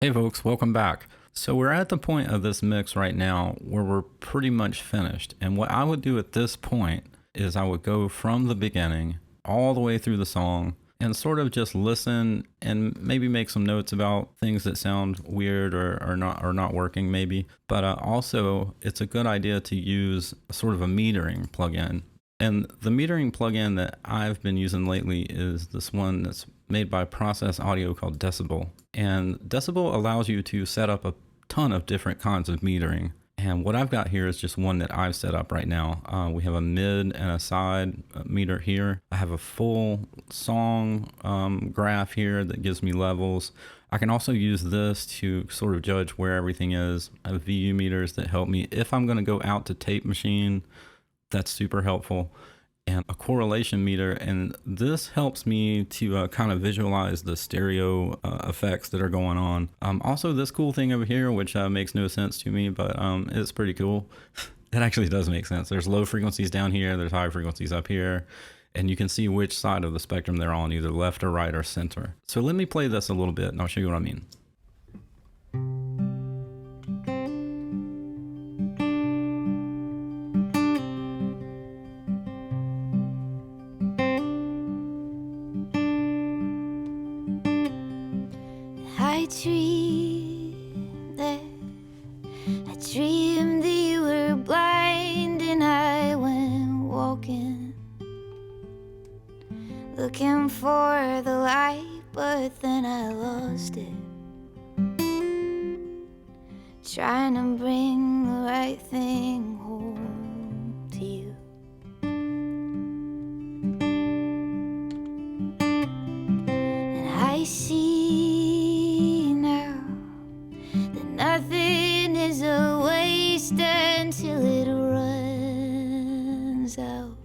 Hey folks, welcome back. So we're at the point of this mix right now where we're pretty much finished. And what I would do at this point is I would go from the beginning all the way through the song and sort of just listen and maybe make some notes about things that sound weird or not working maybe. But also it's a good idea to use sort of a metering plugin. And the metering plugin that I've been using lately is this one that's made by Process Audio called Decibel. And Decibel allows you to set up a ton of different kinds of metering. And what I've got here is just one that I've set up right now. We have a mid and a side meter here. I have a full song graph here that gives me levels. I can also use this to sort of judge where everything is. I have VU meters that help me if I'm going to go out to tape machine. That's super helpful. And a correlation meter, and this helps me to kind of visualize the stereo effects that are going on. Also this cool thing over here, which makes no sense to me, but it's pretty cool. It actually does make sense. There's low frequencies down here, there's high frequencies up here, and you can see which side of the spectrum they're on, either left or right or center. So let me play this a little bit and I'll show you what I mean. I dreamed that you were blind and I went walking, looking for the light, but then I lost it, trying to bring the right thing home to you. And I see now that nothing is a waste until it runs out.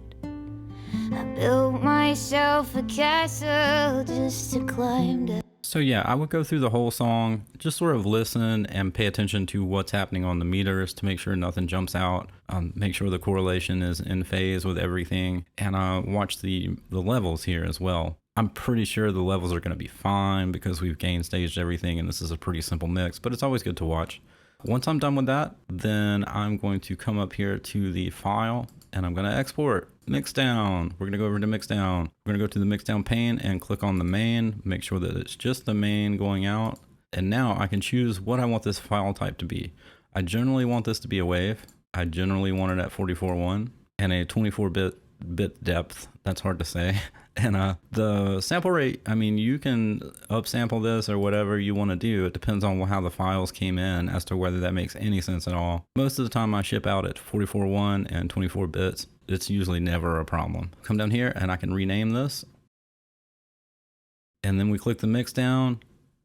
I built myself a castle just to climb down. So yeah, I would go through the whole song, just sort of listen and pay attention to what's happening on the meters to make sure nothing jumps out, make sure the correlation is in phase with everything, and watch the levels here as well. I'm pretty sure the levels are going to be fine because we've gain staged everything and this is a pretty simple mix, but it's always good to watch. Once I'm done with that, then I'm going to come up here to the file and I'm going to export mix down. We're going to go over to mix down. We're going to go to the mix down pane and click on the main, make sure that it's just the main going out. And now I can choose what I want this file type to be. I generally want this to be a wave. I generally want it at 44.1 and a 24-bit depth. That's hard to say. And the sample rate, I mean, you can upsample this or whatever you want to do. It depends on how the files came in as to whether that makes any sense at all. Most of the time I ship out at 44.1 and 24 bits. It's usually never a problem. Come down here and I can rename this. And then we click the mix down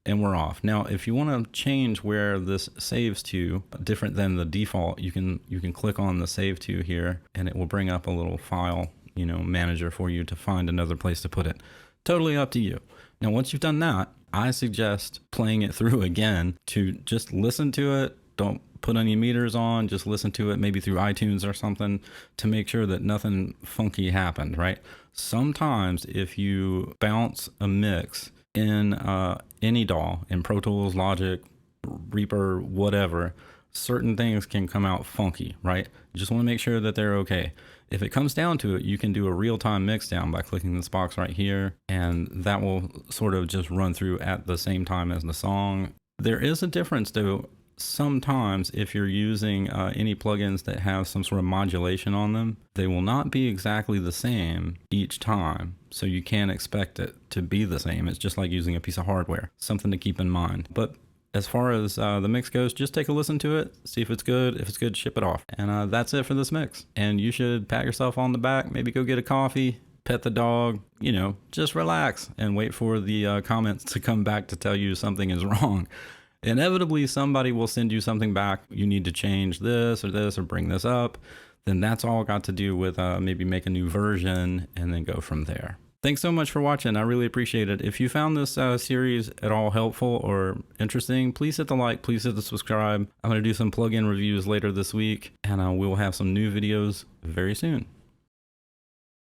and we're off. Now, if you want to change where this saves to, different than the default, you can click on the save to here and it will bring up a little file, you know, manager for you to find another place to put it. Totally up to you. Now, once you've done that, I suggest playing it through again to just listen to it. Don't put any meters on, just listen to it maybe through iTunes or something to make sure that nothing funky happened, right? Sometimes if you bounce a mix in any DAW, in Pro Tools, Logic, Reaper, whatever, certain things can come out funky, right? You just want to make sure that they're okay. If it comes down to it, you can do a real-time mix down by clicking this box right here, and that will sort of just run through at the same time as the song. There is a difference though. Sometimes if you're using any plugins that have some sort of modulation on them, they will not be exactly the same each time. So you can't expect it to be the same. It's just like using a piece of hardware, something to keep in mind. But as far as the mix goes, just take a listen to it, see if it's good. If it's good, ship it off. And that's it for this mix. And you should pat yourself on the back, maybe go get a coffee, pet the dog, you know, just relax and wait for the comments to come back to tell you something is wrong. Inevitably, somebody will send you something back. You need to change this or bring this up. Then that's all got to do with maybe make a new version and then go from there. Thanks so much for watching. I really appreciate it. If you found this series at all helpful or interesting, please hit the like, please hit the subscribe. I'm going to do some plugin reviews later this week, and we'll have some new videos very soon.